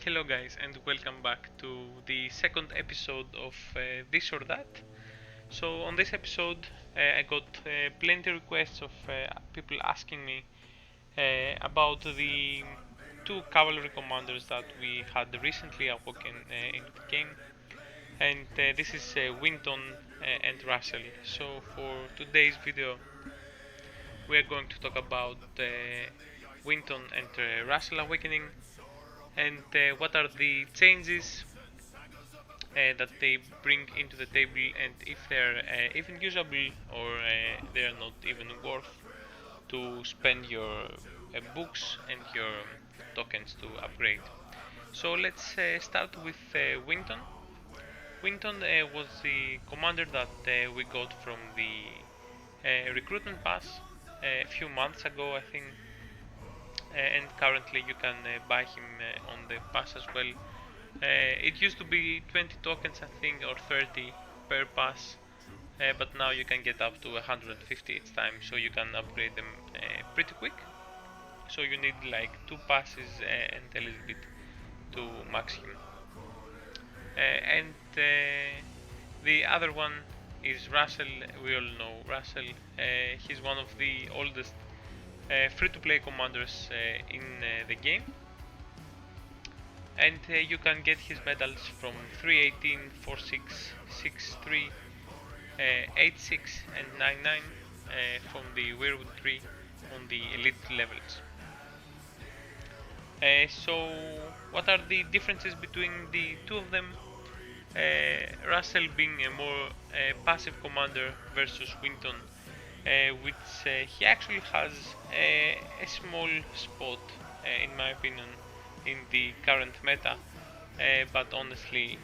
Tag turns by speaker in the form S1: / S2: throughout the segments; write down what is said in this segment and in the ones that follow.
S1: Hello guys and welcome back to the second episode of This or That. So on this episode I got plenty requests of people asking me about the two cavalry commanders that we had recently awoken into the game, and this is Winton and Russell. So for today's video we are going to talk about Winton and Russell awakening, and what are the changes that they bring into the table, and if they're even usable or they're not even worth to spend your books and your tokens to upgrade. So let's start with Winton. Winton was the commander that we got from the recruitment pass a few months ago, I think, and currently you can buy him on the pass as well. It used to be 20 tokens, I think, or 30 per pass, but now you can get up to 150 each time, so you can upgrade them pretty quick. So you need like 2 passes and a little bit to max him. And the other one is Russell. We all know Russell. He's one of the oldest free-to-play commanders in the game, and you can get his medals from 318, 46, 63, 86 and 99 from the Weirwood tree on the elite levels. So what are the differences between the two of them? Russell being a more passive commander versus Winton, which he actually has a small spot, in my opinion, in the current meta, but honestly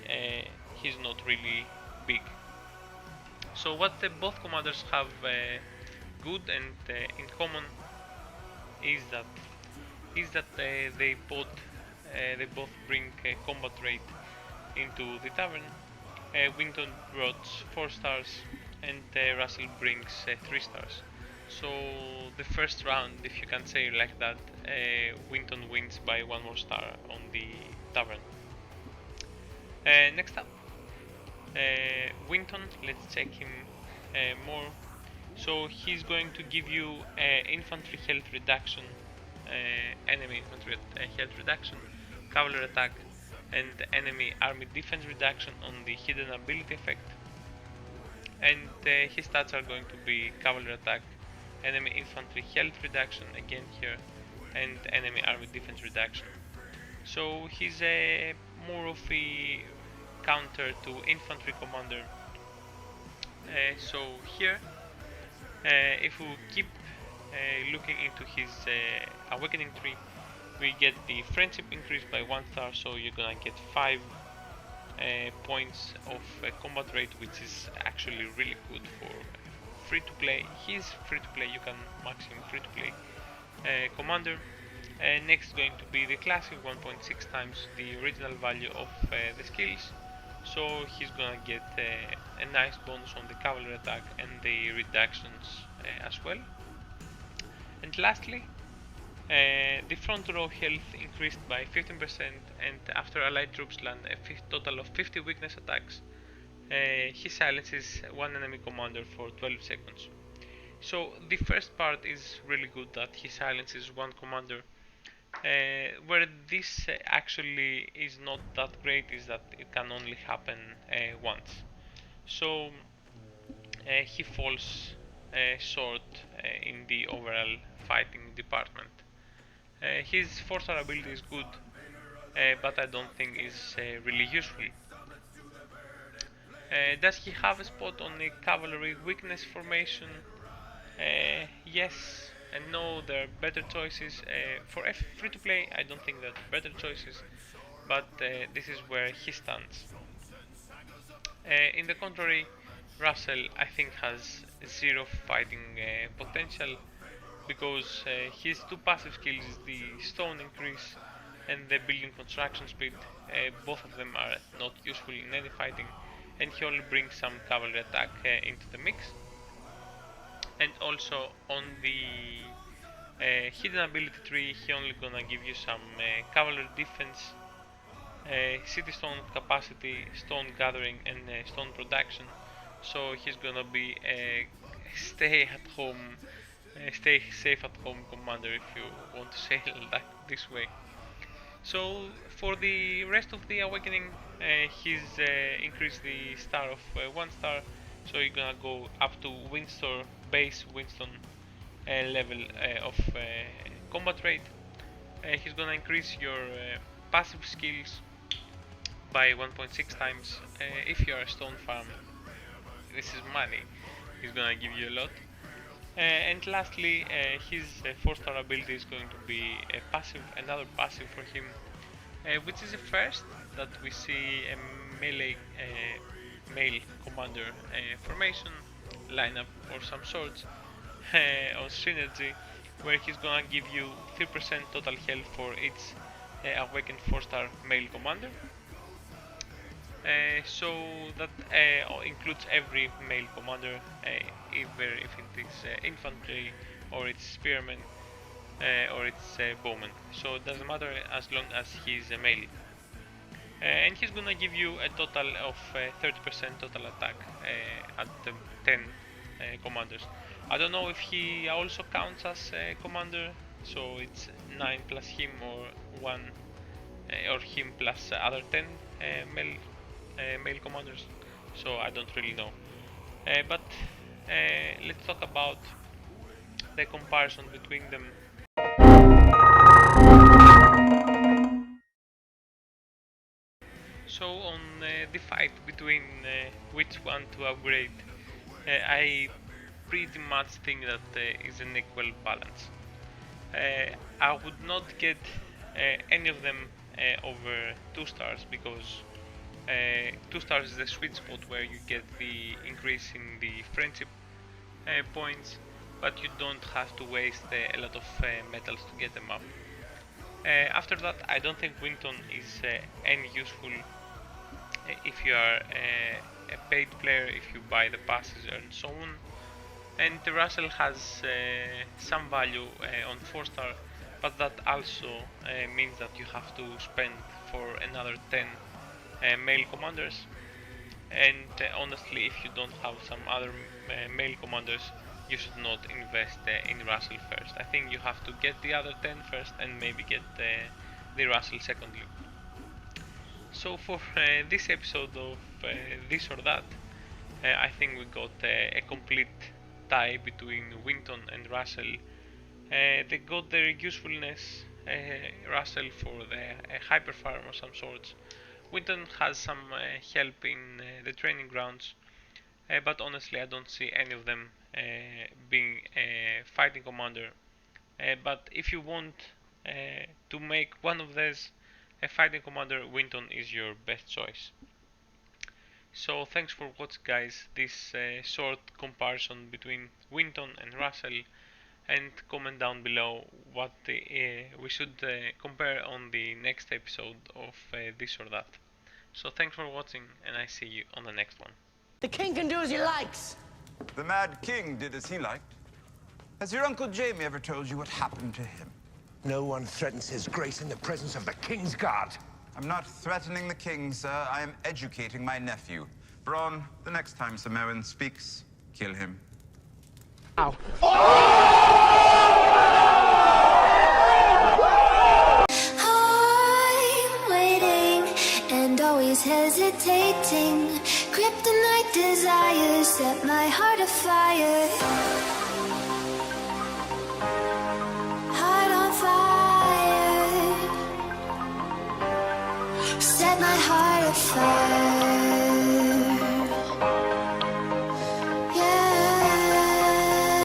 S1: he's not really big. So what both commanders have good and in common is that they both bring combat rate into the tavern. Winton brought 4 stars and Russell brings 3 stars. So the first round, if you can say like that, Winton wins by 1 more star on the tavern. Next up, Winton, let's check him more. So he's going to give you infantry health reduction, enemy infantry health reduction, cavalry attack, and enemy army defense reduction on the hidden ability effect. And his stats are going to be cavalry attack, enemy infantry health reduction again here, and enemy army defense reduction. So he's more of a counter to infantry commander. So here, if we keep looking into his awakening tree, we get the friendship increased by 1 star, so you're gonna get 5 points of combat rate, which is actually really good for free to play. He's free to play, you can max him free to play commander. Next is going to be the classic 1.6 times the original value of the skills, so he's gonna get a nice bonus on the cavalry attack and the reductions as well. And lastly, the front row health increased by 15%, and after allied troops land a total of 50 weakness attacks, he silences one enemy commander for 12 seconds. So the first part is really good, that he silences one commander. Where this actually is not that great is that it can only happen once. So he falls short in the overall fighting department. His 4-star ability is good, but I don't think is really useful. Does he have a spot on the cavalry weakness formation? Yes and no, there are better choices. For free to play, I don't think there are better choices, but this is where he stands. In the contrary, Russell, I think, has 0 fighting potential, because his 2 passive skills, the stone increase and the building construction speed, both of them are not useful in any fighting, and he only brings some cavalry attack into the mix. And also on the hidden ability tree, he only gonna give you some cavalry defense city stone capacity, stone gathering, and stone production. So he's gonna be a stay at home, stay safe at home commander, if you want to say it like this way. So for the rest of the awakening, he's increased the star of 1 star, so you're gonna go up to Winston base Winston level of combat rate. He's gonna increase your passive skills by 1.6 times. If you are a stone farm, this is money. He's gonna give you a lot. And lastly, his 4-star ability is going to be a passive, another passive for him, which is a first that we see a melee male commander formation lineup or some sorts on synergy, where he's gonna give you 3% total health for each awakened 4-star male commander. So that includes every male commander, either if it is infantry or it's spearman or it's bowman. So it doesn't matter as long as he's a male. And he's gonna give you a total of 30% total attack at the 10 commanders. I don't know if he also counts as a commander, so it's 9 plus him or 1 or him plus other 10 male commanders, so I don't really know. But let's talk about the comparison between them. So on the fight between which one to upgrade, I pretty much think that is an equal balance. I would not get any of them over 2 stars, because 2 stars is the sweet spot where you get the increase in the friendship points, but you don't have to waste a lot of metals to get them up. After that, I don't think Winton is any useful if you are a paid player, if you buy the passes and so on. And the Russell has some value on 4-star, but that also means that you have to spend for another 10 male commanders. And honestly, if you don't have some other male commanders, you should not invest in Russell first. I think you have to get the other 10 first and maybe get the Russell secondly. So for this episode of This or That, I think we got a complete tie between Winton and Russell. They got their usefulness, Russell for the hyper farm of some sorts. Winton has some help in the training grounds, but honestly I don't see any of them being a fighting commander. But if you want to make one of these a fighting commander, Winton is your best choice. So thanks for watching, guys, this short comparison between Winton and Russell, and comment down below what we should compare on the next episode of This or That. So thanks for watching, and I see you on the next one.
S2: The king can do as he likes.
S3: The Mad King did as he liked. Has your Uncle Jamie ever told you what happened to him?
S4: No one threatens his grace in the presence of the King's Guard.
S3: I'm not threatening the king, sir. I am educating my nephew. Braun, the next time Sir Merwin speaks, kill him.
S2: Ow.
S5: I'm waiting and always hesitating. Kryptonite desires set my heart afire. Heart on fire. Set my heart afire.